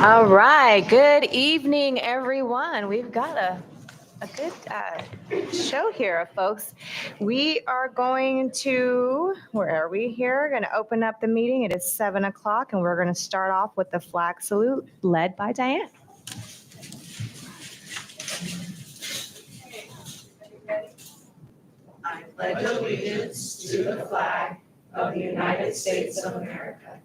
All right. Good evening, everyone. We've got a good show here, folks. We are going to, where are we here? Going to open up the meeting. It is 7 o'clock, and we're going to start off with the flag salute led by Diane. I pledge allegiance to the flag of the United States of America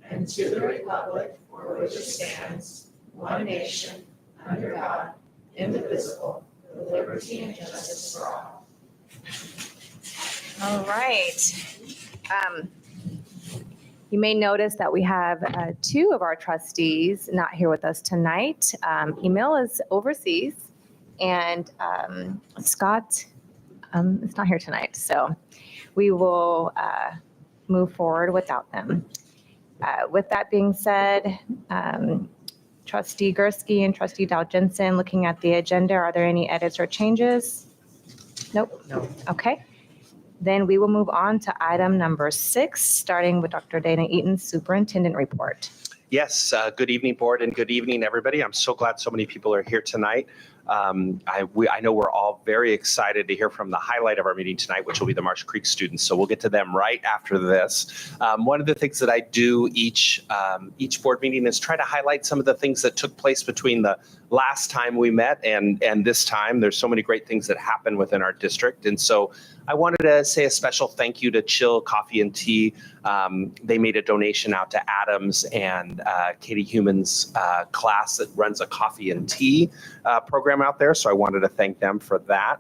and to the republic for which it stands, one nation, under God, indivisible, with liberty and justice for all. All right. You may notice that we have two of our trustees not here with us tonight. Emil is overseas, and Scott is not here tonight. So we will move forward without them. With that being said, Trustee Gursky and Trustee Dow Jensen, looking at the agenda, are there any edits or changes? Nope. No. Okay. Then we will move on to item number 6, starting with Dr. Dana Eaton's superintendent report. Yes, good evening, board, and good evening, everybody. I'm so glad so many people are here tonight. I know we're all very excited to hear from the highlight of our meeting tonight, which will be the Marsh Creek students. So we'll get to them right after this. One of the things that I do each board meeting is try to highlight some of the things that took place between the last time we met and this time. There's so many great things that happen within our district. And so I wanted to say a special thank you to Chill Coffee and Tea. They made a donation out to Adams and Katie Human's class that runs a coffee and tea program out there. So I wanted to thank them for that.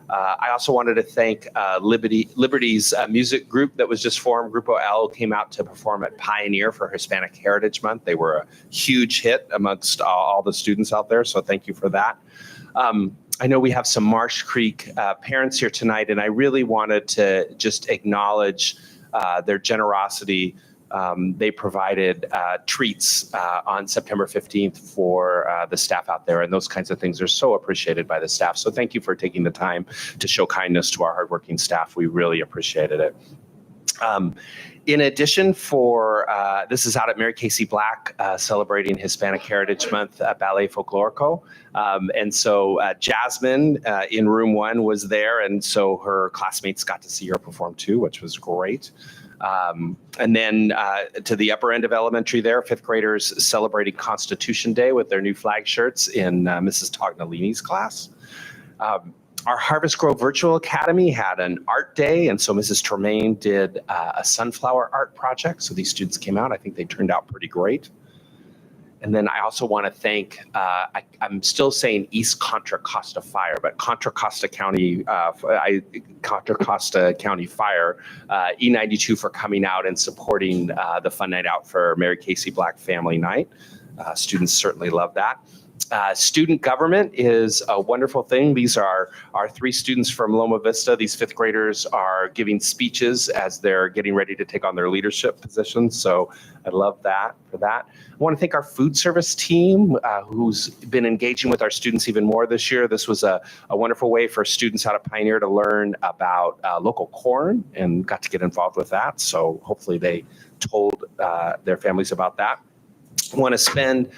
I also wanted to thank Liberty's music group that was just formed. Grupo L came out to perform at Pioneer for Hispanic Heritage Month. They were a huge hit amongst all the students out there. So thank you for that. I know we have some Marsh Creek parents here tonight, and I really wanted to just acknowledge their generosity. They provided treats on September 15th for the staff out there, and those kinds of things are so appreciated by the staff. So thank you for taking the time to show kindness to our hardworking staff. We really appreciated it. In addition, this is out at Mary Casey Black, celebrating Hispanic Heritage Month Ballet Folklorico. And so Jasmine in room 1 was there, and so her classmates got to see her perform too, which was great. And then to the upper end of elementary there, 5th graders celebrating Constitution Day with their new flag shirts in Mrs. Tognolini's class. Our Harvest Grove Virtual Academy had an art day, and so Mrs. Tremaine did a sunflower art project. So these students came out. I think they turned out pretty great. And then I also want to thank, I'm still saying East Contra Costa Fire, but Contra Costa County Fire, E92 for coming out and supporting the Fun Night Out for Mary Casey Black Family Night. Students certainly love that. Student government is a wonderful thing. These are our 3 students from Loma Vista. These 5th graders are giving speeches as they're getting ready to take on their leadership positions. So I love that for that. I want to thank our food service team who's been engaging with our students even more this year. This was a wonderful way for students out of Pioneer to learn about local corn and got to get involved with that. So hopefully they told their families about that. I want to spend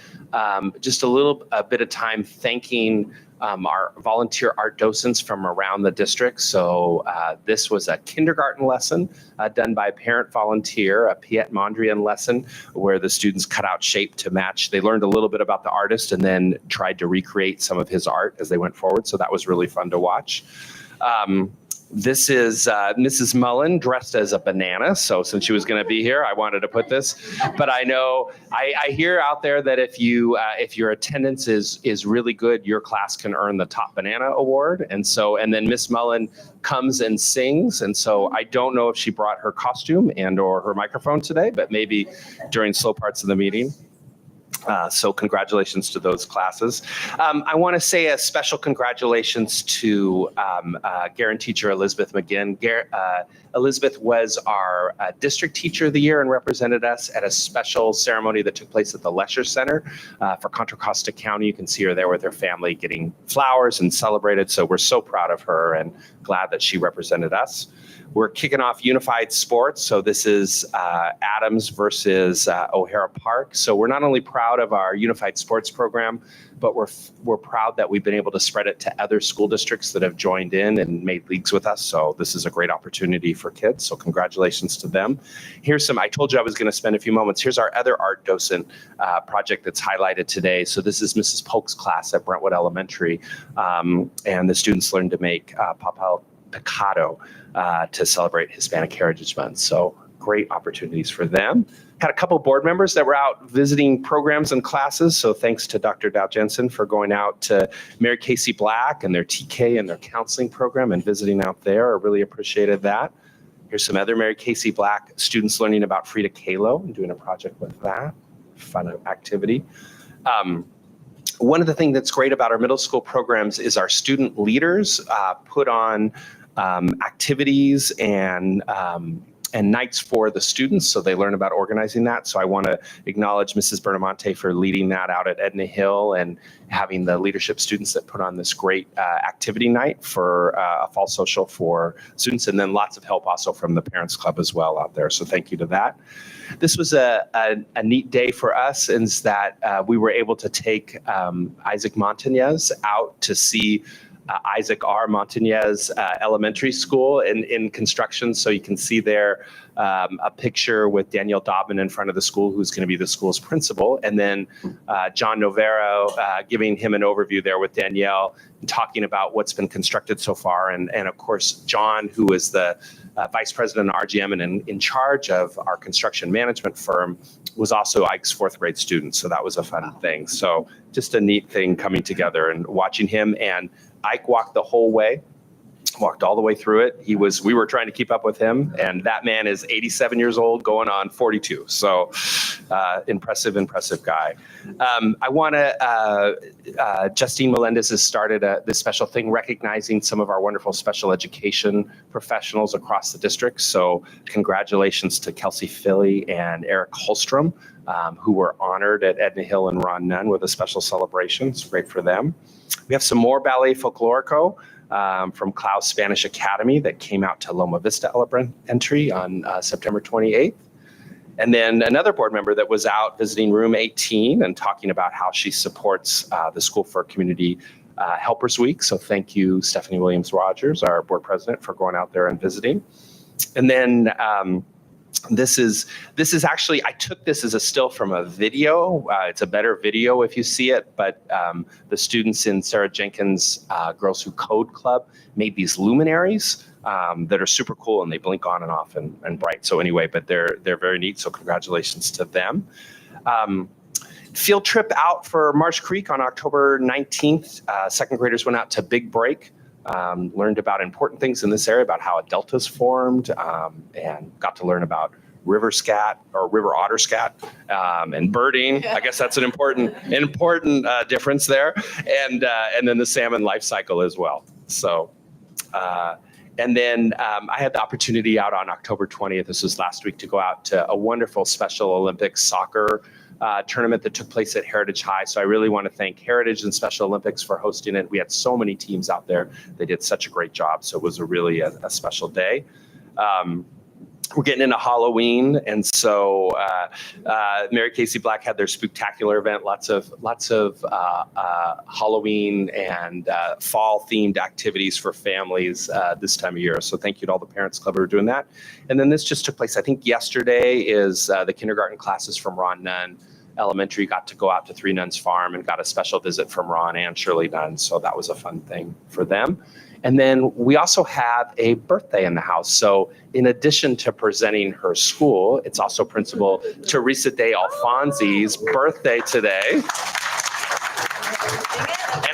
just a bit of time thanking our volunteer art docents from around the district. So this was a kindergarten lesson done by a parent volunteer, a Piet Mondrian lesson, where the students cut out shape to match. They learned a little bit about the artist and then tried to recreate some of his art as they went forward. So that was really fun to watch. This is Mrs. Mullen dressed as a banana. So since she was going to be here, I wanted to put this. But I know I hear out there that if your attendance is really good, your class can earn the top banana award. And then Miss Mullen comes and sings. And so I don't know if she brought her costume and or her microphone today, but maybe during slow parts of the meeting. So congratulations to those classes. I want to say a special congratulations to Guerin teacher Elizabeth McGinn. Elizabeth was our district teacher of the year and represented us at a special ceremony that took place at the Lesher Center for Contra Costa County. You can see her there with her family getting flowers and celebrated. So we're so proud of her and glad that she represented us. We're kicking off unified sports. So this is Adams versus O'Hara Park. So we're not only proud of our unified sports program, but we're proud that we've been able to spread it to other school districts that have joined in and made leagues with us. So this is a great opportunity for kids. So congratulations to them. Here's some, I told you I was going to spend a few moments. Here's our other art docent project that's highlighted today. So this is Mrs. Polk's class at Brentwood Elementary. And the students learned to make papel picado to celebrate Hispanic Heritage Month. So great opportunities for them. Had a couple board members that were out visiting programs and classes. So thanks to Dr. Dow Jensen for going out to Mary Casey Black and their TK and their counseling program and visiting out there. I really appreciated that. Here's some other Mary Casey Black students learning about Frida Kahlo and doing a project with that. Fun activity. One of the things that's great about our middle school programs is our student leaders put on activities and nights for the students, so they learn about organizing that. So I want to acknowledge Mrs. Bernamonte for leading that out at Edna Hill and having the leadership students that put on this great activity night for a fall social for students, and then lots of help also from the Parents Club as well out there. So thank you to that. This was a neat day for us, in that we were able to take Isaac Montañez out to see Isaac R. Montañez Elementary School in construction. So you can see there a picture with Danielle Dobbin in front of the school, who's going to be the school's principal. And then John Novero giving him an overview there with Danielle, and talking about what's been constructed so far. And of course, John, who is the vice president of RGM and in charge of our construction management firm, was also Ike's fourth grade student. So that was a fun thing. So just a neat thing coming together, and watching him and Ike walked the whole way, walked all the way through it. We were trying to keep up with him, and that man is 87 years old, going on 42. So impressive guy. I want to, Justine Melendez has started this special thing recognizing some of our wonderful special education professionals across the district. So congratulations to Kelsey Philly and Eric Holstrom, who were honored at Edna Hill and Ron Nunn with a special celebration. It's great for them. We have some more Ballet Folklorico from Klaus Spanish Academy that came out to Loma Vista Elementary on September 28th. And then another board member that was out visiting Room 18 and talking about how she supports the School for Community Helpers Week. So thank you, Stephanie Williams-Rogers, our board president, for going out there and visiting. And then this is actually, I took this as a still from a video. It's a better video if you see it, but the students in Sarah Jenkins' Girls Who Code Club made these luminaries that are super cool, and they blink on and off and bright. So anyway, but they're very neat. So congratulations to them. Field trip out for Marsh Creek on October 19th. Second graders went out to Big Break. Learned about important things in this area, about how a delta's formed, and got to learn about river scat or river otter scat and birding. I guess that's an important difference there, and then the salmon life cycle as well. So, and then I had the opportunity out on October 20th. This was last week, to go out to a wonderful Special Olympics soccer tournament that took place at Heritage High. So I really want to thank Heritage and Special Olympics for hosting it. We had so many teams out there. They did such a great job. So it was really a special day. We're getting into Halloween, and so Mary Casey Black had their Spooktacular event. Lots of Halloween and fall-themed activities for families this time of year. So thank you to all the Parents Club who are doing that. And then this just took place, I think yesterday, is the kindergarten classes from Ron Nunn Elementary got to go out to Three Nuns Farm and got a special visit from Ron and Shirley Nunn. So that was a fun thing for them. And then we also have a birthday in the house. So in addition to presenting her school, it's also Principal Teresa De Alfonsi's birthday today. And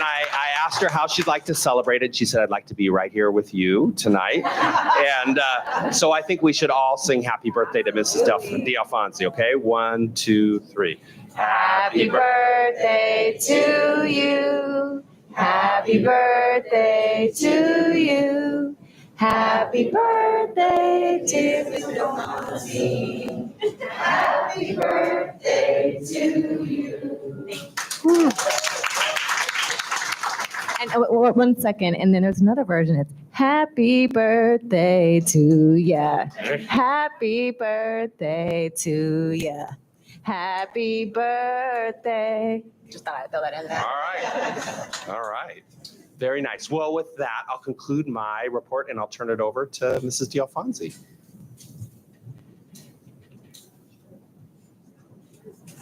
I asked her how she'd like to celebrate it. She said, I'd like to be right here with you tonight. And so I think we should all sing happy birthday to Mrs. De Alfonsi, okay? 1, 2, 3. Happy birthday to you. Happy birthday to you. Happy birthday to you. Happy birthday to you. And 1 second, and then there's another version. It's Happy birthday to ya. Happy birthday to ya. Happy birthday. Just thought I'd throw that in there. All right. All right. Very nice. Well, with that, I'll conclude my report and I'll turn it over to Mrs. D'Alfonsi.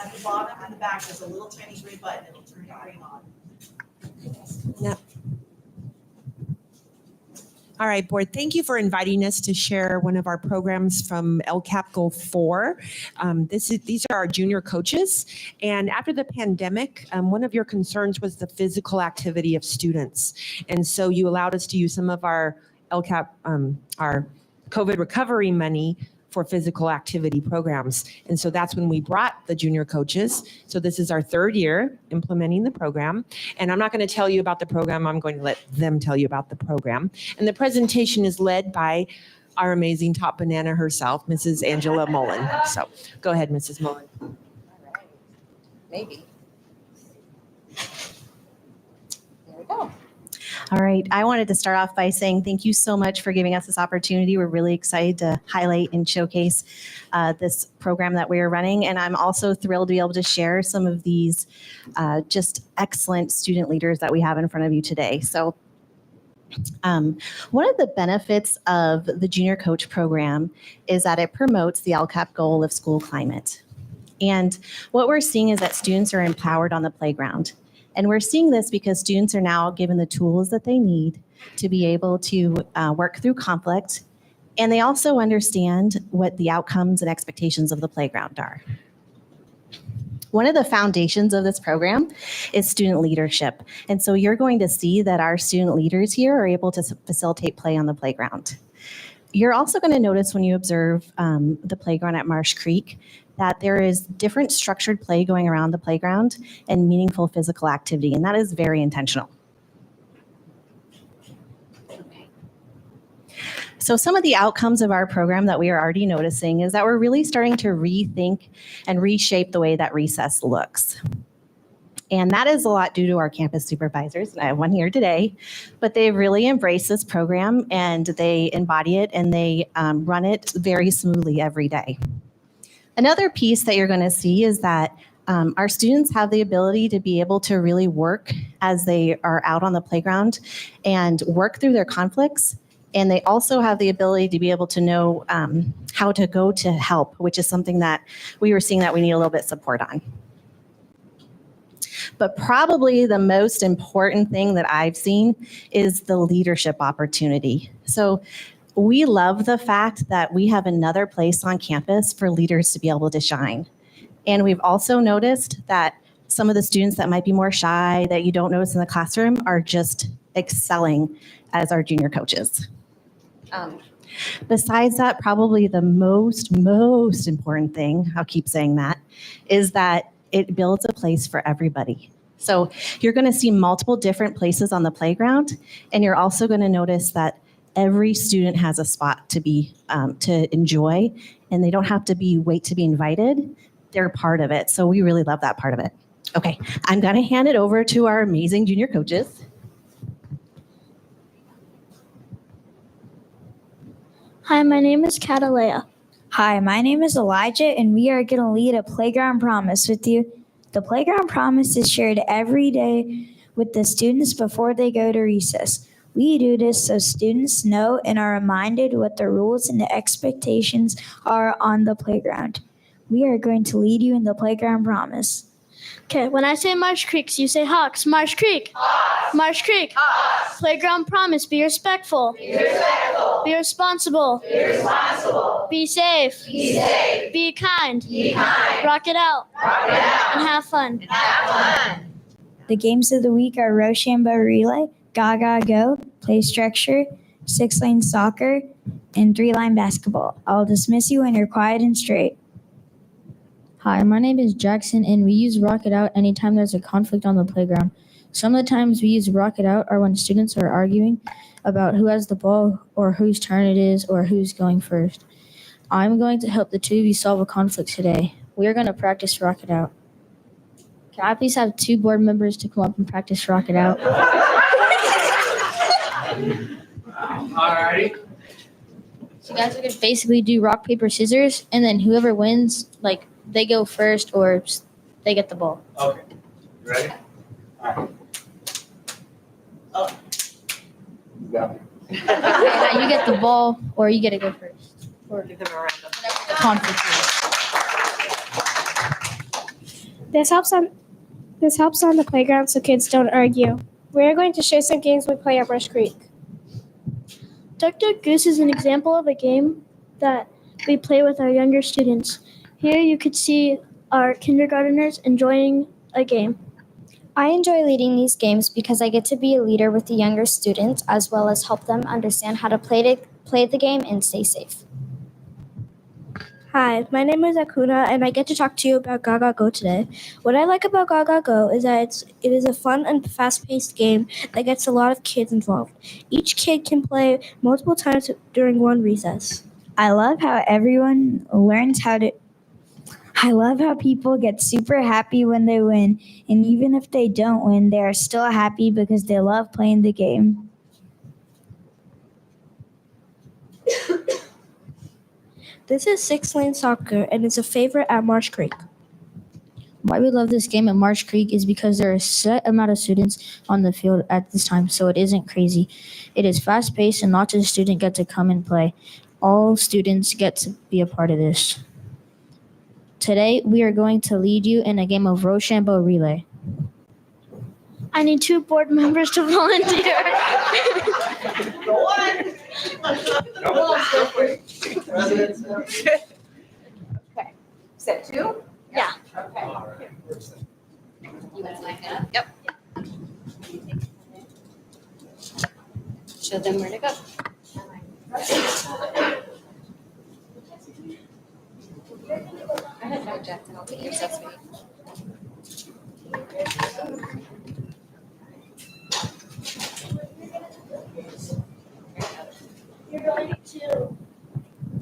At the bottom and the back, there's a little tiny green button. It'll turn your green on. All right, board, thank you for inviting us to share one of our programs from LCAP Goal 4. These are our junior coaches. And after the pandemic, one of your concerns was the physical activity of students. And so you allowed us to use some of our LCAP, our COVID recovery money for physical activity programs. And so that's when we brought the junior coaches. So this is our third year implementing the program. And I'm not going to tell you about the program. I'm going to let them tell you about the program. And the presentation is led by our amazing top banana herself, Mrs. Angela Mullen. So go ahead, Mrs. Mullen. All right. Maybe. There we go. All right, I wanted to start off by saying thank you so much for giving us this opportunity. We're really excited to highlight and showcase this program that we are running. And I'm also thrilled to be able to share some of these just excellent student leaders that we have in front of you today. So one of the benefits of the Junior Coach program is that it promotes the LCAP goal of school climate. And what we're seeing is that students are empowered on the playground. And we're seeing this because students are now given the tools that they need to be able to work through conflict. And they also understand what the outcomes and expectations of the playground are. One of the foundations of this program is student leadership. And so you're going to see that our student leaders here are able to facilitate play on the playground. You're also going to notice when you observe the playground at Marsh Creek that there is different structured play going around the playground and meaningful physical activity, and that is very intentional. Okay. So some of the outcomes of our program that we are already noticing is that we're really starting to rethink and reshape the way that recess looks. And that is a lot due to our campus supervisors, and I have one here today, but they've really embraced this program and they embody it and they run it very smoothly every day. Another piece that you're going to see is that our students have the ability to be able to really work as they are out on the playground and work through their conflicts. And they also have the ability to be able to know how to go to help, which is something that we were seeing that we need a little bit of support on. But probably the most important thing that I've seen is the leadership opportunity. So we love the fact that we have another place on campus for leaders to be able to shine. And we've also noticed that some of the students that might be more shy, that you don't notice in the classroom, are just excelling as our junior coaches. Besides that, probably the most important thing, I'll keep saying that, is that it builds a place for everybody. So you're going to see multiple different places on the playground, and you're also going to notice that every student has a spot to be to enjoy, and they don't have to wait to be invited. They're part of it. So we really love that part of it. Okay, I'm going to hand it over to our amazing junior coaches. Hi, my name is Catalea. Hi, my name is Elijah, and we are going to lead a playground promise with you. The playground promise is shared every day with the students before they go to recess. We do this so students know and are reminded what the rules and the expectations are on the playground. We are going to lead you in the playground promise. Okay, when I say Marsh Creek, you say Hawks. Marsh Creek. Hawks. Marsh Creek. Hawks. Playground promise. Be respectful. Be respectful. Be responsible. Be responsible. Be safe. Be safe. Be kind. Be kind. Rock it out. Rock it out. And have fun. And have fun. The games of the week are Rochambeau Relay, Gaga Go, Play Structure, 6-lane soccer, and 3-line basketball. I'll dismiss you when you're quiet and straight. Hi, my name is Jackson, and we use Rock It Out anytime there's a conflict on the playground. Some of the times we use Rock It Out are when students are arguing about who has the ball or whose turn it is or who's going first. I'm going to help the two of you solve a conflict today. We are going to practice Rock It Out. Can I please have 2 board members to come up and practice Rock It Out? Alrighty. So you guys are gonna basically do rock, paper, scissors, and then whoever wins, like they go first or they get the ball. Okay. You ready? Alright. Yeah, you get the ball or you get to go first. Or Give them a round of the conflict is. This helps on the playground so kids don't argue. We're going to share some games we play at Brush Creek. Duck Duck Goose is an example of a game that we play with our younger students. Here you could see our kindergarteners enjoying a game. I enjoy leading these games because I get to be a leader with the younger students as well as help them understand how to play the game and stay safe. Hi, my name is Akuna, and I get to talk to you about Gaga Go today. What I like about Gaga Go is that it is a fun and fast-paced game that gets a lot of kids involved. Each kid can play multiple times during one recess. I love how everyone learns how to. I love how people get super happy when they win, and even if they don't win, they are still happy because they love playing the game. This is 6-lane soccer, and it's a favorite at Marsh Creek. Why we love this game at Marsh Creek is because there are a set amount of students on the field at this time, so it isn't crazy. It is fast-paced and lots of students get to come and play. All students get to be a part of this. Today, we are going to lead you in a game of Rochambeau Relay. I need 2 board members to volunteer. Okay. Set 2? Yeah. Okay. You want to line it up? Yep. Show them where to go. I had no Jackson. I'll take your stuff, sweetie.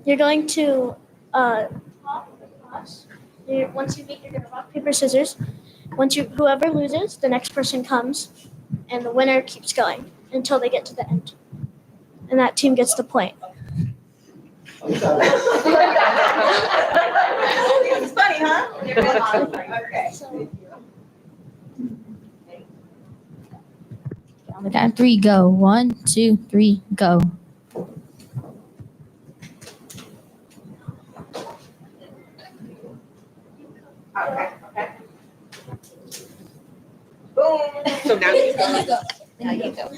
You're going to pop the toss. Once you meet, you're going to rock, paper, scissors. Whoever loses, the next person comes, and the winner keeps going until they get to the end. And that team gets the point. It's funny, huh? Okay. On the count of 3, go. 1, 2, 3, go. Okay. Boom. So now you go. Now you go.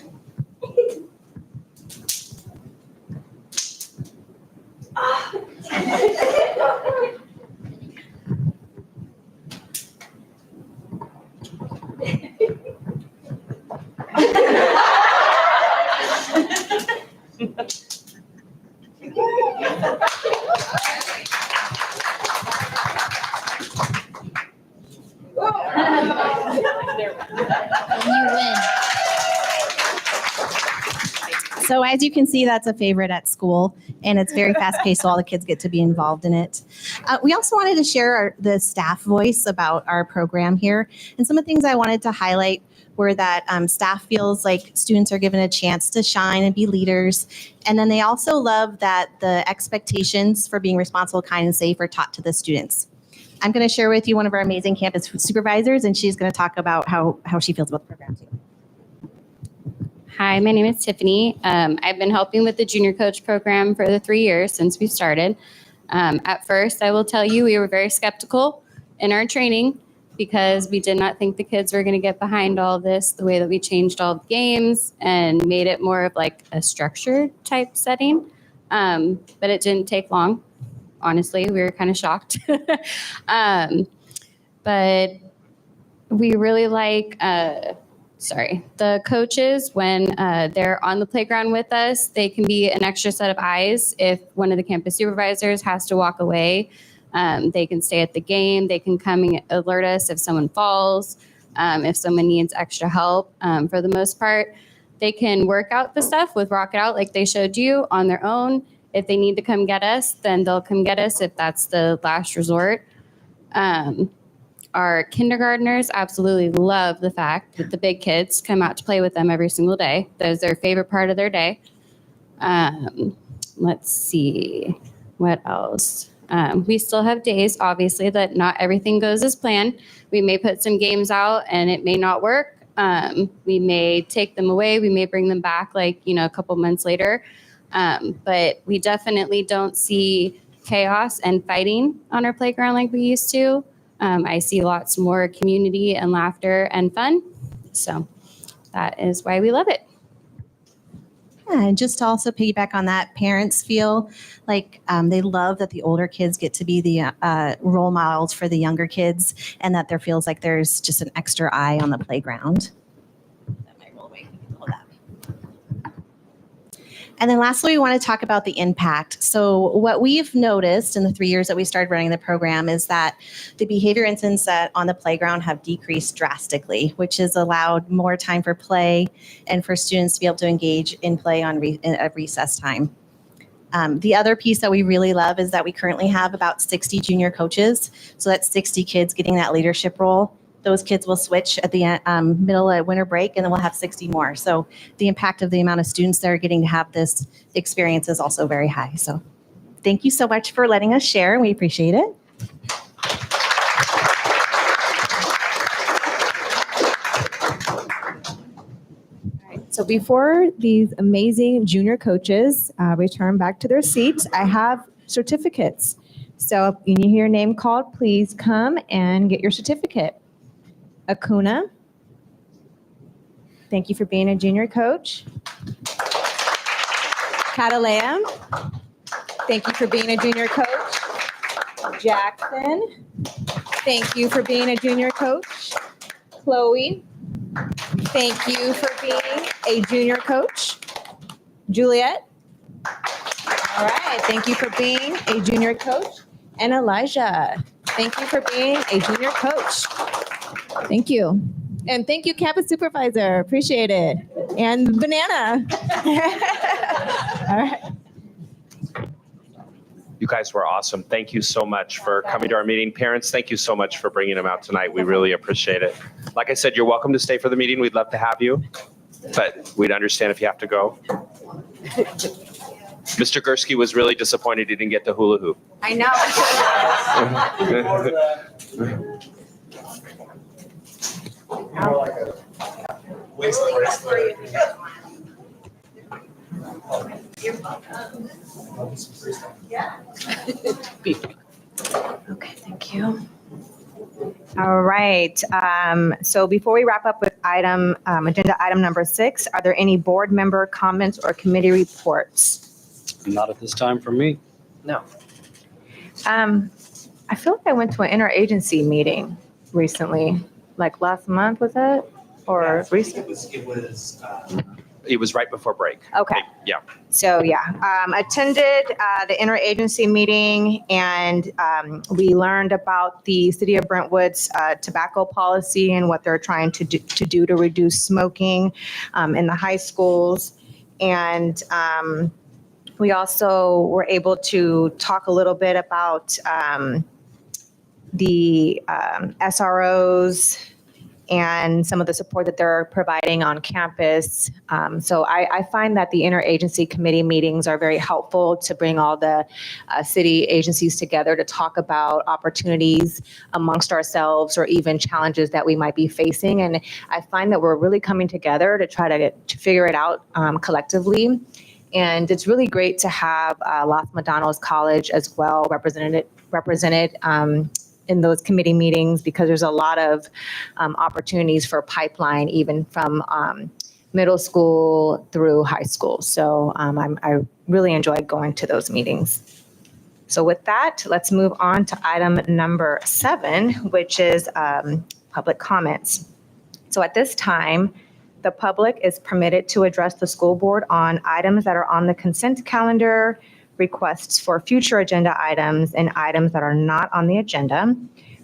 And you win. So as you can see, that's a favorite at school, and it's very fast-paced, so all the kids get to be involved in it. We also wanted to share the staff voice about our program here, and some of the things I wanted to highlight were that staff feels like students are given a chance to shine and be leaders, and then they also love that the expectations for being responsible, kind, and safe are taught to the students. I'm going to share with you one of our amazing campus supervisors, and she's going to talk about how she feels about the program too. Hi, my name is Tiffany. I've been helping with the junior coach program for the 3 years since we started. At first, I will tell you, we were very skeptical in our training because we did not think the kids were going to get behind all of this, the way that we changed all the games and made it more of like a structured type setting. But it didn't take long. Honestly, we were kind of shocked. But we really like the coaches, when they're on the playground with us, they can be an extra set of eyes. If one of the campus supervisors has to walk away, they can stay at the game. They can come and alert us if someone falls, if someone needs extra help. For the most part, they can work out the stuff with Rock It Out like they showed you on their own. If they need to come get us, then they'll come get us if that's the last resort. Our kindergartners absolutely love the fact that the big kids come out to play with them every single day. That is their favorite part of their day. Let's see, what else? We still have days, obviously, that not everything goes as planned. We may put some games out and it may not work. We may take them away. We may bring them back like, a couple months later. But we definitely don't see chaos and fighting on our playground like we used to. I see lots more community and laughter and fun. So that is why we love it. Yeah, and just to also piggyback on that, parents feel like they love that the older kids get to be the role models for the younger kids, and that there feels like there's just an extra eye on the playground. That might roll away. You can pull that. And then lastly, we want to talk about the impact. So what we've noticed in the 3 years that we started running the program is that the behavior incidents on the playground have decreased drastically, which has allowed more time for play and for students to be able to engage in play at recess time. The other piece that we really love is that we currently have about 60 junior coaches. So that's 60 kids getting that leadership role. Those kids will switch at the middle of winter break, and then we'll have 60 more. So the impact of the amount of students that are getting to have this experience is also very high. So thank you so much for letting us share. We appreciate it. So before these amazing junior coaches return back to their seats, I have certificates. So when you hear your name called, please come and get your certificate. Akuna, thank you for being a junior coach. Catalea, thank you for being a junior coach. Jackson, thank you for being a junior coach. Chloe, thank you for being a junior coach. Juliet, all right, thank you for being a junior coach. And Elijah, thank you for being a junior coach. Thank you. And thank you, campus supervisor. Appreciate it. And Banana. All right. You guys were awesome. Thank you so much for coming to our meeting. Parents, thank you so much for bringing them out tonight. We really appreciate it. Like I said, you're welcome to stay for the meeting. We'd love to have you, but we'd understand if you have to go. Mr. Gursky was really disappointed he didn't get the hula hoop. I know. Okay, thank you. All right. So before we wrap up with agenda item number 6, are there any board member comments or committee reports? Not at this time for me. No. I feel like I went to an interagency meeting recently, like last month, was it? Or recent? It was right before break. Okay. Yeah. So attended the interagency meeting, and we learned about the city of Brentwood's tobacco policy and what they're trying to do to reduce smoking in the high schools. And we also were able to talk a little bit about the SROs and some of the support that they're providing on campus. So I find that the interagency committee meetings are very helpful to bring all the city agencies together to talk about opportunities amongst ourselves or even challenges that we might be facing. And I find that we're really coming together to try to figure it out collectively. And it's really great to have Los Medanos College as well represented in those committee meetings, because there's a lot of opportunities for pipeline, even from middle school through high school. So I really enjoyed going to those meetings. So with that, let's move on to item number 7, which is public comments. So at this time, the public is permitted to address the school board on items that are on the consent calendar, requests for future agenda items, and items that are not on the agenda.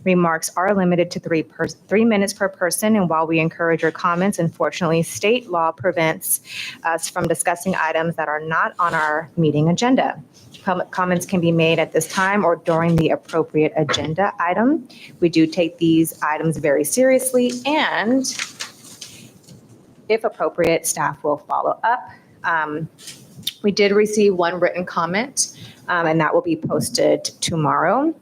Remarks are limited to 3 minutes per person, and while we encourage your comments, unfortunately, state law prevents us from discussing items that are not on our meeting agenda. Public comments can be made at this time or during the appropriate agenda item. We do take these items very seriously, and if appropriate, staff will follow up We did receive one written comment, and that will be posted tomorrow.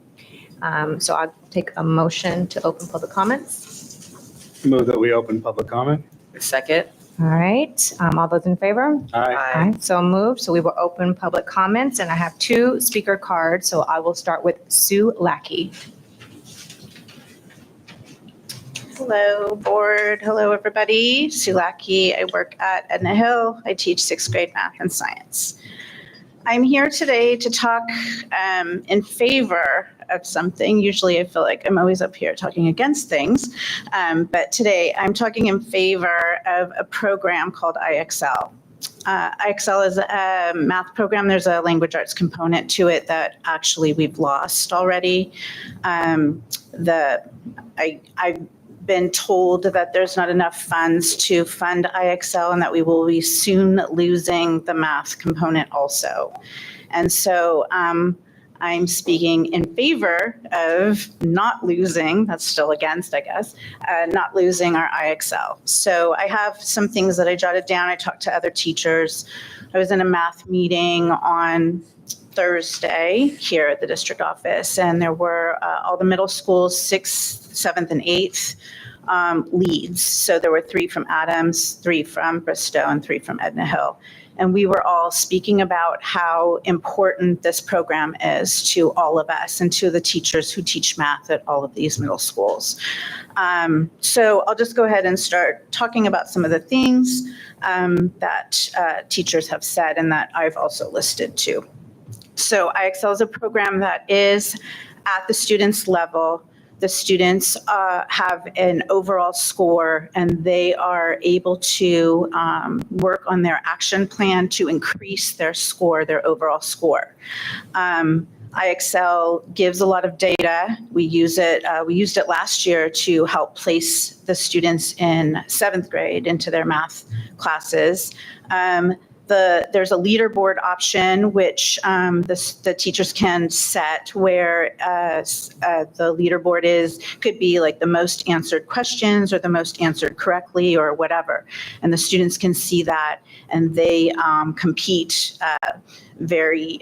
So I'll take a motion to open public comments. Move that we open public comment. Second. All right, all those in favor? Aye. Aye, so moved. So we will open public comments, and I have 2 speaker cards. So I will start with Sue Lackey. Hello, board. Hello, everybody. Sue Lackey. I work at Edna Hill. I teach 6th grade math and science. I'm here today to talk in favor of something. Usually I feel like I'm always up here talking against things, but today I'm talking in favor of a program called IXL. IXL is a math program. There's a language arts component to it that actually we've lost already. I've been told that there's not enough funds to fund IXL and that we will be soon losing the math component also. And so I'm speaking in favor of not losing, that's still against, I guess, not losing our IXL. So I have some things that I jotted down. I talked to other teachers. I was in a math meeting on Thursday here at the district office, and there were all the middle schools, 6th, 7th, and 8th leads. So there were 3 from Adams, 3 from Bristow, and 3 from Edna Hill. And we were all speaking about how important this program is to all of us and to the teachers who teach math at all of these middle schools. So I'll just go ahead and start talking about some of the things that teachers have said and that I've also listed too. So IXL is a program that is at the student's level. The students have an overall score, and they are able to work on their action plan to increase their score, their overall score. IXL gives a lot of data. We use it. We used it last year to help place the students in 7th grade into their math classes. There's a leaderboard option, which the teachers can set where the leaderboard could be like the most answered questions or the most answered correctly or whatever. And the students can see that, and they compete very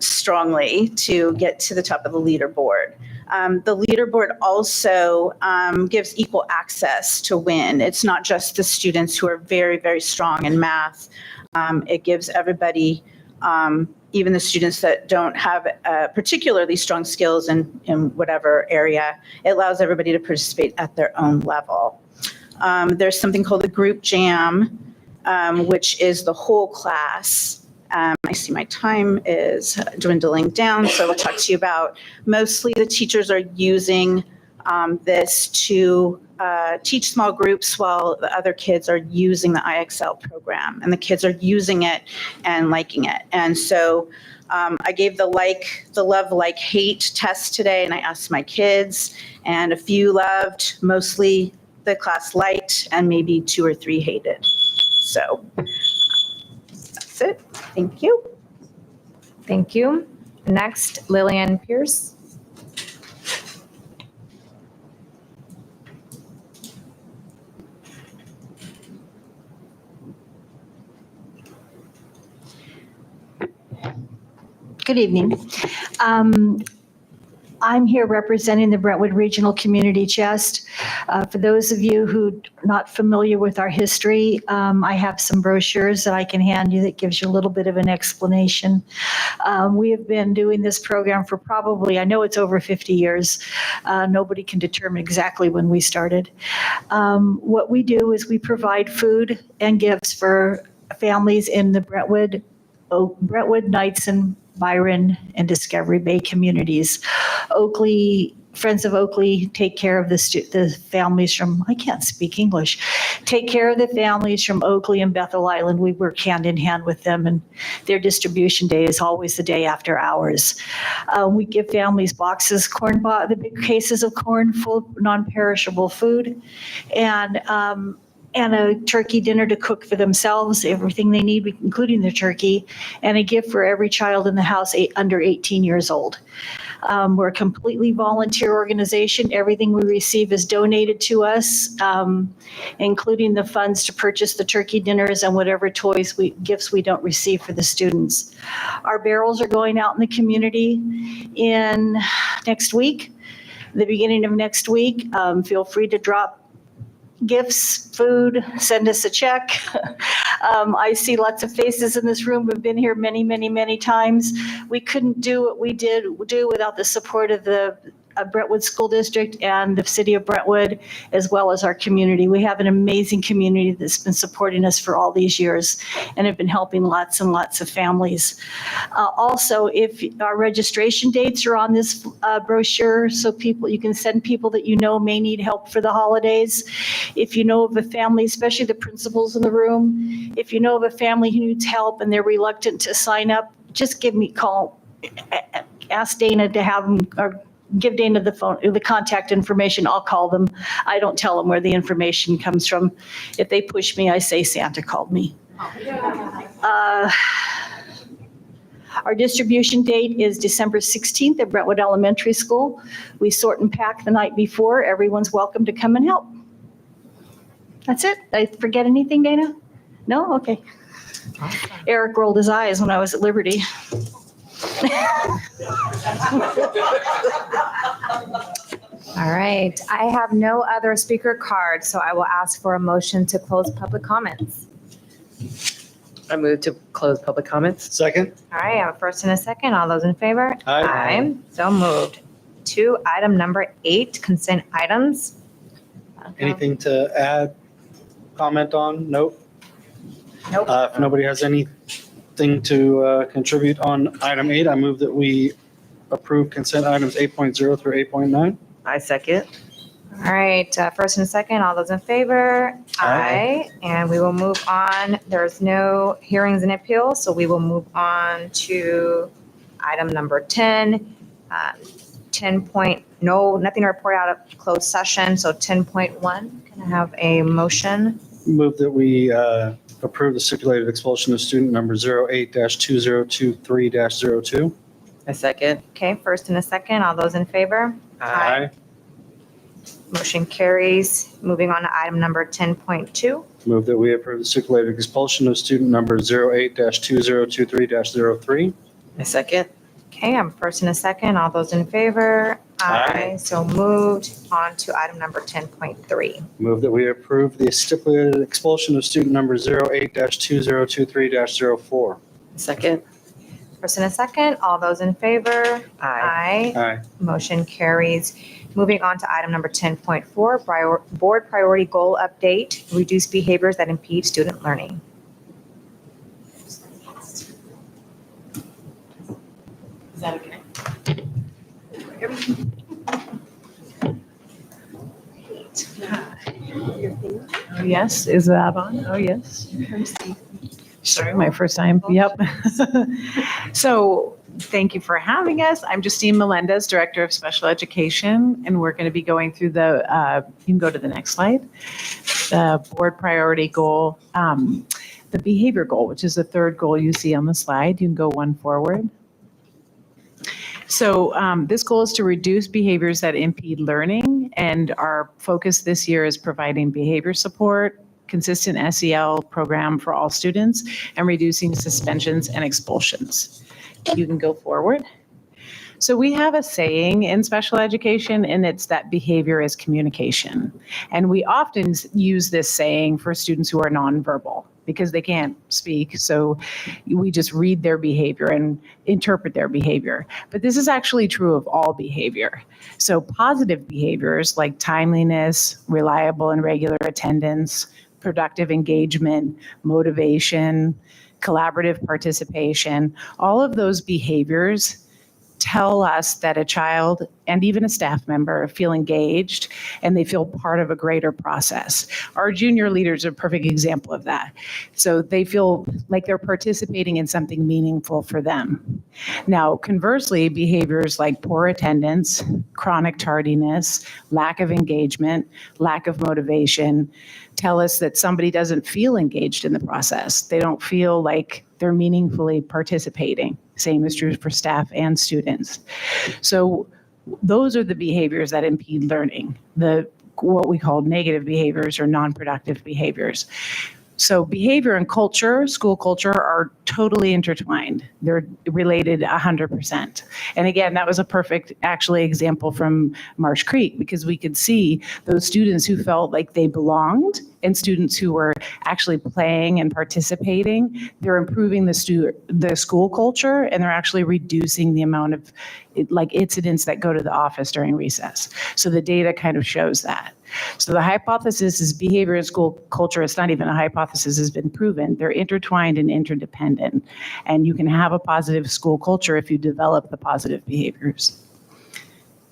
strongly to get to the top of the leaderboard. The leaderboard also gives equal access to win. It's not just the students who are very, very strong in math. It gives everybody, even the students that don't have particularly strong skills in whatever area, it allows everybody to participate at their own level. There's something called the group jam, which is the whole class. I see my time is dwindling down, so I'll talk to you about mostly the teachers are using this to teach small groups while the other kids are using the IXL program, and the kids are using it and liking it. And so I gave the love, like, hate test today, and I asked my kids, and a few loved, mostly the class liked, and maybe 2 or 3 hated. So that's it. Thank you. Thank you. Next, Lillian Pierce. Good evening. I'm here representing the Brentwood Regional Community Chest. For those of you who are not familiar with our history, I have some brochures that I can hand you that gives you a little bit of an explanation. We have been doing this program for probably, I know it's over 50 years. Nobody can determine exactly when we started. What we do is we provide food and gifts for families in the Brentwood, Knightson, Byron, and Discovery Bay communities. Oakley, Friends of Oakley take care of the families from, I can't speak English, take care of the families from Oakley and Bethel Island. We work hand in hand with them, and their distribution day is always the day after hours. We give families boxes, the big cases of corn full of non-perishable food, and and a turkey dinner to cook for themselves, everything they need, including the turkey, and a gift for every child in the house under 18 years old. We're a completely volunteer organization. Everything we receive is donated to us, including the funds to purchase the turkey dinners and whatever gifts we don't receive for the students. Our barrels are going out in the community in next week, the beginning of next week. Feel free to drop gifts, food, send us a check. I see lots of faces in this room who've been here many, many, many times. We couldn't do what we did without the support of the Brentwood School District and the City of Brentwood, as well as our community. We have an amazing community that's been supporting us for all these years and have been helping lots and lots of families. Also, if our registration dates are on this brochure, so you can send people that you know may need help for the holidays. If you know of a family, especially the principals in the room, if you know of a family who needs help and they're reluctant to sign up, just give me a call. Ask Dana to have them, or give Dana the contact information. I'll call them. I don't tell them where the information comes from. If they push me, I say Santa called me. Our distribution date is December 16th at Brentwood Elementary School. We sort and pack the night before. Everyone's welcome to come and help. That's it. Did I forget anything, Dana? No? Okay. Eric rolled his eyes when I was at Liberty. All right. I have no other speaker cards, so I will ask for a motion to close public comments. I move to close public comments. Second? All right, I have a first and a second. All those in favor? Aye. So moved. To item number 8, consent items. Anything to add, comment on? Nope. Nope. If nobody has anything to contribute on item 8, I move that we approve consent items 8.0 through 8.9. I second. All right, first and second, all those in favor? Aye. And we will move on. There's no hearings and appeals, so we will move on to item number 10. 10 no, nothing to report out of closed session, so 10.1. Can I have a motion? Move that we approve the stipulated expulsion of student number 08-2023-02. I second. Okay, first and a second, all those in favor? Aye. Motion carries. Moving on to item number 10.2. Move that we approve the stipulated expulsion of student number 08-2023-03. I second. Okay, I'm first and a second. All those in favor? Aye. So moved. On to item number 10.3. Move that we approve the stipulated expulsion of student number 08-2023-04. Second. First and a second. All those in favor? Aye. Aye. Motion carries. Moving on to item number 10.4, board priority goal update, reduce behaviors that impede student learning. Is that okay? Oh, yes, is that on? Oh, yes. Sorry, my first time. Yep. So thank you for having us. I'm Justine Melendez, Director of Special Education, and we're going to be going through the, you can go to the next slide, the board priority goal, the behavior goal, which is the third goal you see on the slide. You can go one forward. So this goal is to reduce behaviors that impede learning, and our focus this year is providing behavior support, consistent SEL program for all students, and reducing suspensions and expulsions. You can go forward. So we have a saying in special education, and it's that behavior is communication. And we often use this saying for students who are nonverbal because they can't speak. So we just read their behavior and interpret their behavior. But this is actually true of all behavior. So positive behaviors like timeliness, reliable and regular attendance, productive engagement, motivation, collaborative participation, all of those behaviors tell us that a child and even a staff member feel engaged and they feel part of a greater process. Our junior leaders are a perfect example of that. So they feel like they're participating in something meaningful for them. Now, conversely, behaviors like poor attendance, chronic tardiness, lack of engagement, lack of motivation tell us that somebody doesn't feel engaged in the process. They don't feel like they're meaningfully participating. Same is true for staff and students. So those are the behaviors that impede learning, what we call negative behaviors or non-productive behaviors. So behavior and culture, school culture, are totally intertwined. They're related 100%. And again, that was a perfect, actually, example from Marsh Creek, because we could see those students who felt like they belonged and students who were actually playing and participating. They're improving the school culture, and they're actually reducing the amount of incidents that go to the office during recess. So the data kind of shows that. So the hypothesis is behavior and school culture. It's not even a hypothesis, has been proven. They're intertwined and interdependent. And you can have a positive school culture if you develop the positive behaviors.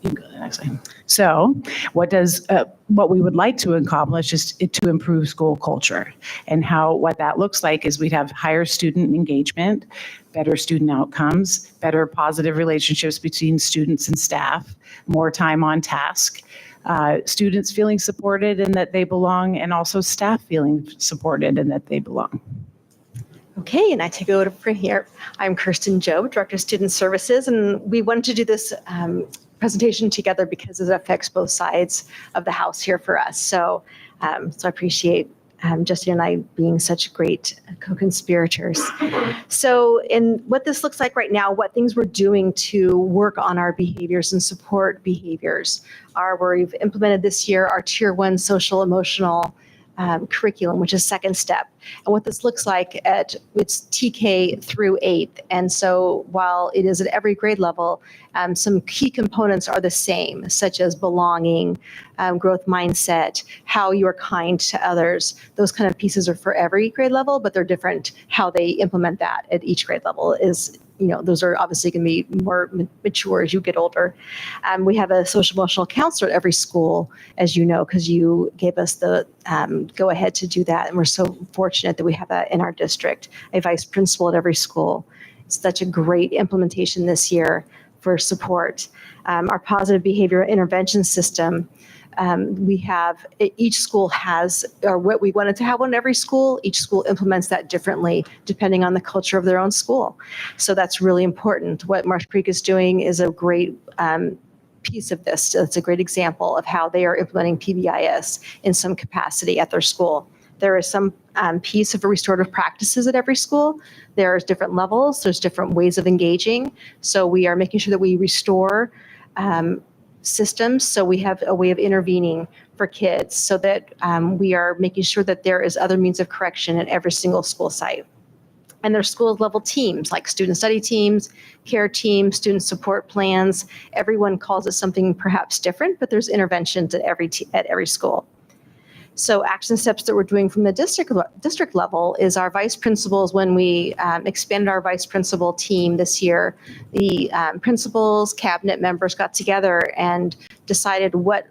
You can go to the next slide. So what we would like to accomplish is to improve school culture. And what that looks like is we'd have higher student engagement, better student outcomes, better positive relationships between students and staff, more time on task, students feeling supported and that they belong, and also staff feeling supported and that they belong. Okay, and I take over from here. I'm Kirsten Jobe, Director of Student Services, and we wanted to do this presentation together because it affects both sides of the house here for us. So I appreciate Justin and I being such great co-conspirators. So in what this looks like right now, what things we're doing to work on our behaviors and support behaviors are where we've implemented this year our Tier 1 social emotional curriculum, which is second step. And what this looks like it's TK through 8th. And so while it is at every grade level, some key components are the same, such as belonging, growth mindset, how you are kind to others. Those kind of pieces are for every grade level, but they're different how they implement that at each grade level is, those are obviously going to be more mature as you get older. We have a social emotional counselor at every school, as you know, because you gave us the go ahead to do that. And we're so fortunate that we have that in our district, a vice principal at every school. It's such a great implementation this year for support. Our positive behavior intervention system, each school has, or what we wanted to have one in every school, each school implements that differently depending on the culture of their own school. So that's really important. What Marsh Creek is doing is a great piece of this. It's a great example of how they are implementing PBIS in some capacity at their school. There is some piece of restorative practices at every school. There's different levels. There's different ways of engaging. So we are making sure that we restore systems. So we have a way of intervening for kids so that we are making sure that there is other means of correction at every single school site. And there's school level teams like student study teams, care teams, student support plans. Everyone calls it something perhaps different, but there's interventions at every school. So action steps that we're doing from the district level is our vice principals. When we expanded our vice principal team this year, the principals, cabinet members got together and decided what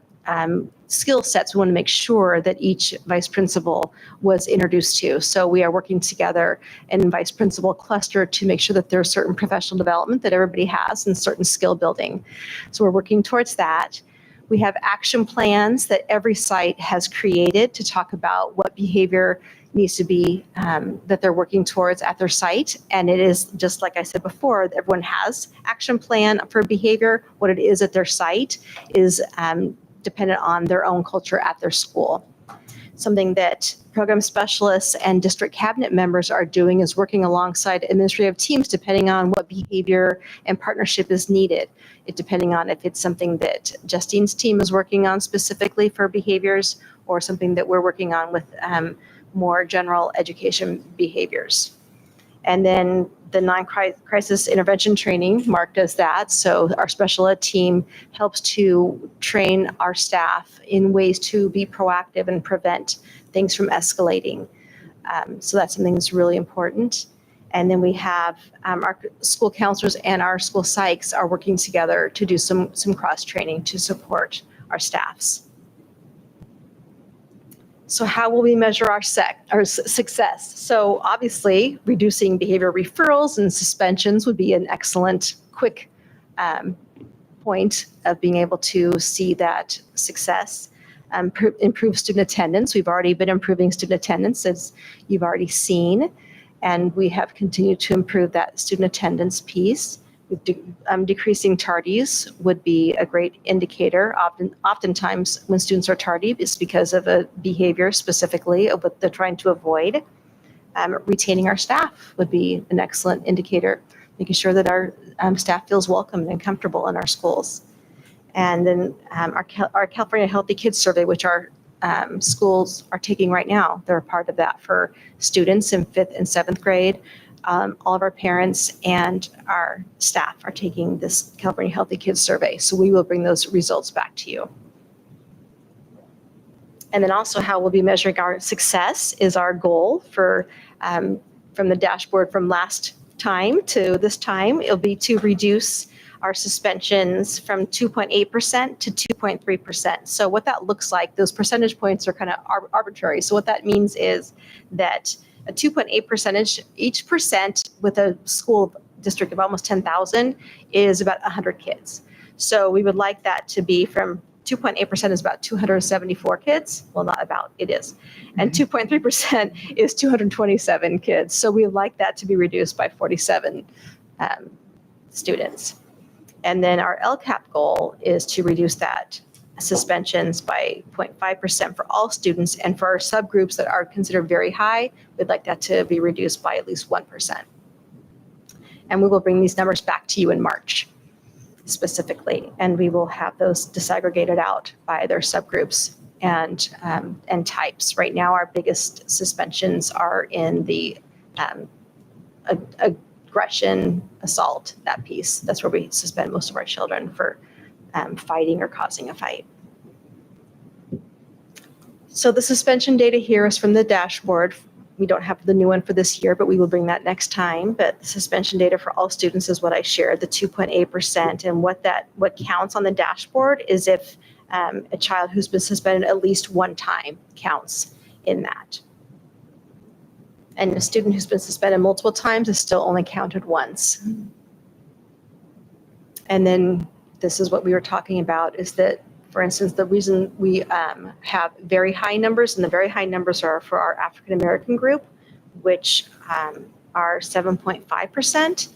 skill sets we want to make sure that each vice principal was introduced to. So we are working together in vice principal cluster to make sure that there's certain professional development that everybody has and certain skill building. So we're working towards that. We have action plans that every site has created to talk about what behavior needs to be that they're working towards at their site. And it is just like I said before, everyone has action plan for behavior. What it is at their site is dependent on their own culture at their school. Something that program specialists and district cabinet members are doing is working alongside administrative teams depending on what behavior and partnership is needed. Depending on if it's something that Justine's team is working on specifically for behaviors or something that we're working on with more general education behaviors. And then the non-crisis intervention training, Mark does that. So our special ed team helps to train our staff in ways to be proactive and prevent things from escalating. So that's something that's really important. And then we have our school counselors and our school psychs are working together to do some cross-training to support our staffs. So how will we measure our success? So obviously, reducing behavior referrals and suspensions would be an excellent, quick point of being able to see that success. Improve student attendance. We've already been improving student attendance, as you've already seen, and we have continued to improve that student attendance piece. Decreasing tardies would be a great indicator. Oftentimes, when students are tardy, it's because of a behavior specifically of what they're trying to avoid. Retaining our staff would be an excellent indicator, making sure that our staff feels welcome and comfortable in our schools. And then our California Healthy Kids Survey, which our schools are taking right now, they're a part of that for students in 5th and 7th grade. All of our parents and our staff are taking this California Healthy Kids Survey. So we will bring those results back to you. And then also how we'll be measuring our success is our goal for from the dashboard from last time to this time. It'll be to reduce our suspensions from 2.8% to 2.3%. So what that looks like, those percentage points are kind of arbitrary. So what that means is that a 2.8 percentage, each percent with a school district of almost 10,000 is about 100 kids. So we would like that to be from 2.8% is about 274 kids. Well, not about, it is. And 2.3% is 227 kids. So we would like that to be reduced by 47 students. And then our LCAP goal is to reduce that suspensions by 0.5% for all students. And for our subgroups that are considered very high, we'd like that to be reduced by at least 1%. And we will bring these numbers back to you in March specifically. And we will have those disaggregated out by their subgroups and types. Right now, our biggest suspensions are in the aggression, assault, that piece. That's where we suspend most of our children for fighting or causing a fight. So the suspension data here is from the dashboard. We don't have the new one for this year, but we will bring that next time. But the suspension data for all students is what I shared, the 2.8%. And what counts on the dashboard is if a child who's been suspended at least one time counts in that. And a student who's been suspended multiple times is still only counted once. And then this is what we were talking about, is that, for instance, the reason we have very high numbers, and the very high numbers are for our African American group, which are 7.5%,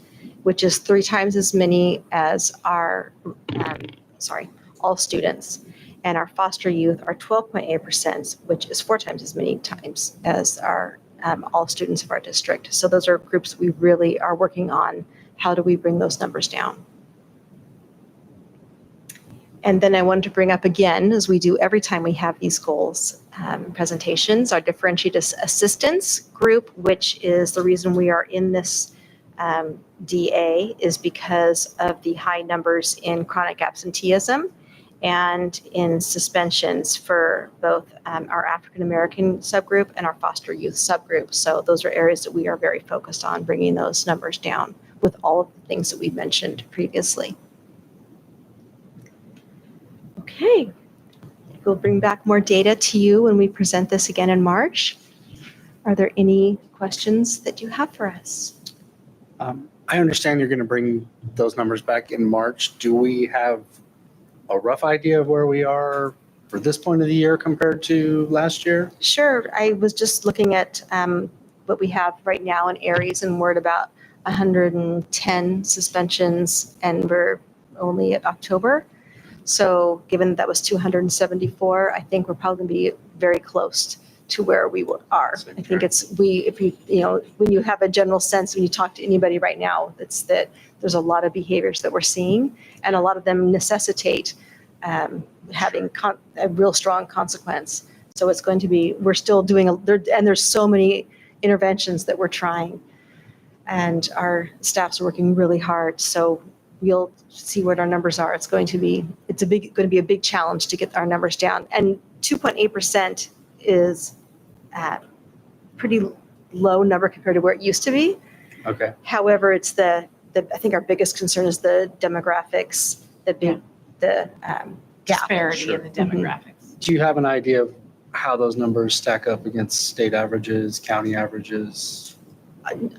which is 3 times as many as our, all students. And our foster youth are 12.8%, which is 4 times as many times as our all students of our district. So those are groups we really are working on. How do we bring those numbers down? And then I wanted to bring up again, as we do every time we have these goals presentations, our differentiated assistance group, which is the reason we are in this DA, is because of the high numbers in chronic absenteeism and in suspensions for both our African American subgroup and our foster youth subgroup. So those are areas that we are very focused on, bringing those numbers down with all of the things that we mentioned previously. Okay, we'll bring back more data to you when we present this again in March. Are there any questions that you have for us? I understand you're going to bring those numbers back in March. Do we have a rough idea of where we are for this point of the year compared to last year? Sure. I was just looking at what we have right now in Aries, and we're at about 110 suspensions, and we're only at October. So given that was 274, I think we're probably going to be very close to where we are. I think when you have a general sense, when you talk to anybody right now, it's that there's a lot of behaviors that we're seeing, and a lot of them necessitate having a real strong consequence. So it's going to be, we're still doing, and there's so many interventions that we're trying, and our staff's working really hard. So we'll see what our numbers are. It's going to be a big challenge to get our numbers down. And 2.8% is a pretty low number compared to where it used to be. Okay. However, it's I think our biggest concern is the demographics, the gap. Disparity in the demographics. Do you have an idea of how those numbers stack up against state averages, county averages?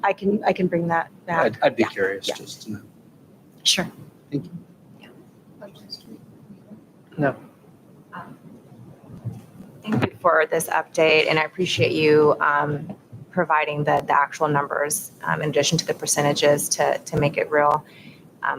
I can bring that back. I'd be Yeah. curious Yeah. just to know. Sure. Thank you. Thank you for this update, and I appreciate you providing the actual numbers in addition to the percentages to make it real,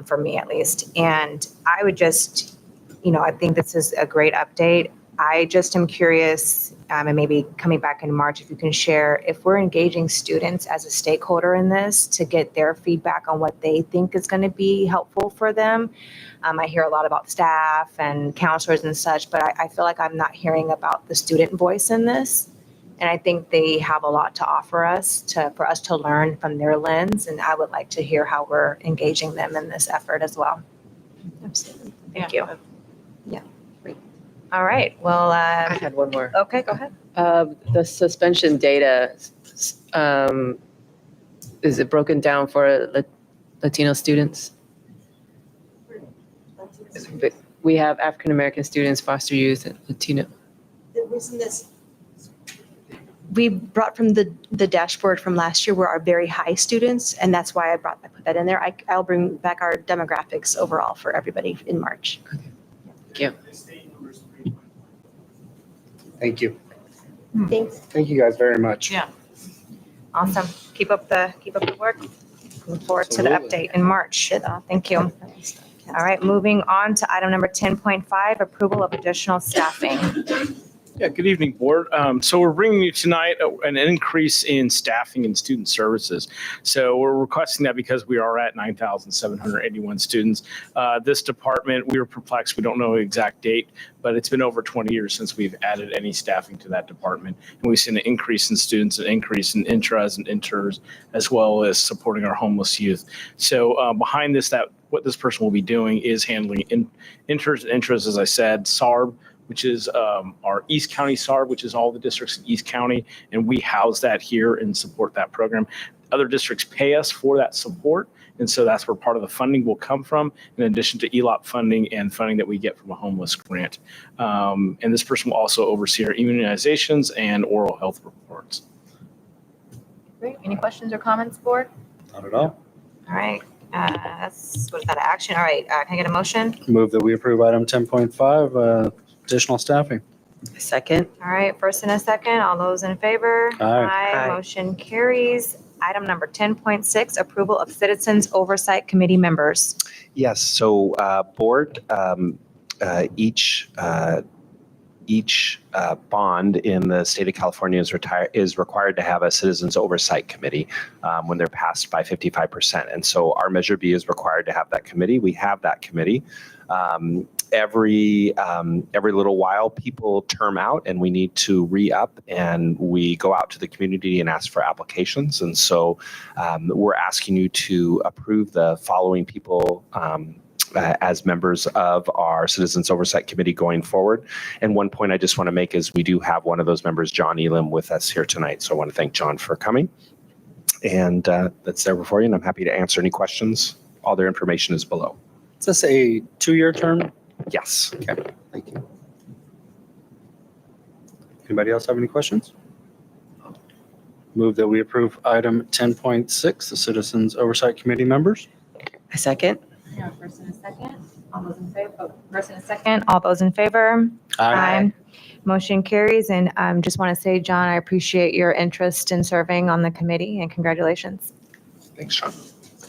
for me at least. And I would just, I think this is a great update. I just am curious, and maybe coming back in March, if you can share, if we're engaging students as a stakeholder in this to get their feedback on what they think is going to be helpful for them. I hear a lot about staff and counselors and such, but I feel like I'm not hearing about the student voice in this. And I think they have a lot to offer us for us to learn from their lens. And I would like to hear how we're engaging them in this effort as well. Absolutely. Thank you. Yeah. Great. All right. Well, I had one more. okay, go ahead. The suspension data, is it broken down for Latino students? We have African American students, foster youth, and Latino. We brought from the dashboard from last year were our very high students, and that's why I put that in there. I'll bring back our demographics overall for everybody in March. Thank you. Thank you. Thanks. Thank you guys very much. Yeah. Awesome. Keep up the work. Look forward to the Absolutely. update in March. Thank you. All right, moving on to item number 10.5, approval of additional staffing. Yeah, good evening, board. So we're bringing you tonight an increase in staffing and student services. So we're requesting that because we are at 9,781 students. This department, we were perplexed. We don't know the exact date, but it's been over 20 years since we've added any staffing to that department. And we've seen an increase in students, an increase in intras and inters, as well as supporting our homeless youth. So behind this, what this person will be doing is handling inters and intras, as I said, SARB, which is our East County SARB, which is all the districts in East County, and we house that here and support that program. Other districts pay us for that support, and so that's where part of the funding will come from, in addition to ELOP funding and funding that we get from a homeless grant. And this person will also oversee our immunizations and oral health reports. Great. Any questions or comments, board? Not at all. All right. What is that, action? All right, can I get a motion? Move that we approve item 10.5, additional staffing. Second. All right, first and a second. All those in favor? Aye. Aye. Motion carries. Item number 10.6, approval of Citizens Oversight Committee members. Yes, so board, each bond in the state of California is required to have a Citizens Oversight Committee when they're passed by 55%. And so our Measure B is required to have that committee. We have that committee. Every little while, people term out and we need to re-up, and we go out to the community and ask for applications. And so we're asking you to approve the following people as members of our Citizens Oversight Committee going forward. And one point I just want to make is we do have one of those members, John Elam, with us here tonight. So I want to thank John for coming. And that's there before you, and I'm happy to answer any questions. All their information is below. Is this a 2-year term? Yes. Okay, thank you. Anybody else have any questions? Move that we approve item 10.6, the Citizens Oversight Committee members. A second. Yeah, first and a second. All those in favor? First and a second. All those in favor? Aye. Motion carries. And just want to say, John, I appreciate your interest in serving on the committee, and congratulations. Thanks, Sean.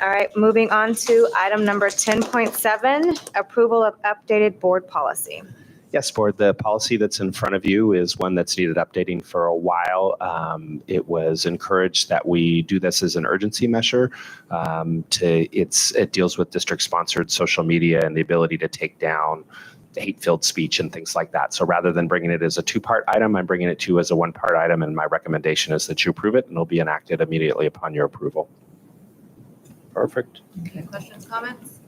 All right, moving on to item number 10.7, approval of updated board policy. Yes, board, the policy that's in front of you is one that's needed updating for a while. It was encouraged that we do this as an urgency measure. It deals with district-sponsored social media and the ability to take down hate-filled speech and things like that. So rather than bringing it as a 2-part item, I'm bringing it to you as a 1-part item, and my recommendation is that you approve it, and it'll be enacted immediately upon your approval. Perfect. Okay, questions, comments?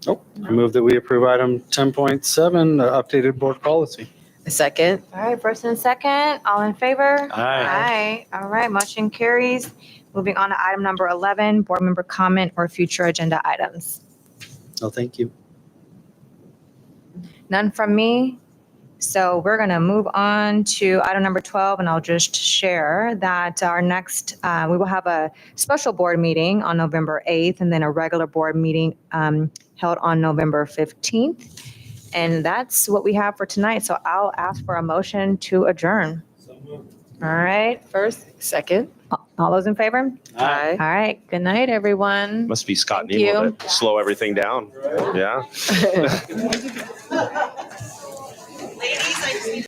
Nope. I move that we approve item 10.7, updated board policy. A second. All right, first and a second. All in favor? Aye. Aye. All right, motion carries. Moving on to item number 11, board member comment or future agenda items. No, thank you. None from me. So we're going to move on to item number 12, and I'll just share that our next, we will have a special board meeting on November 8th, and then a regular board meeting held on November 15th. And that's what we have for tonight. So I'll ask for a motion to adjourn. All right, first, Second. all those in favor? Aye. All right, good night, everyone. Must be Scott Thank Nemo you. that slow everything down. Yeah.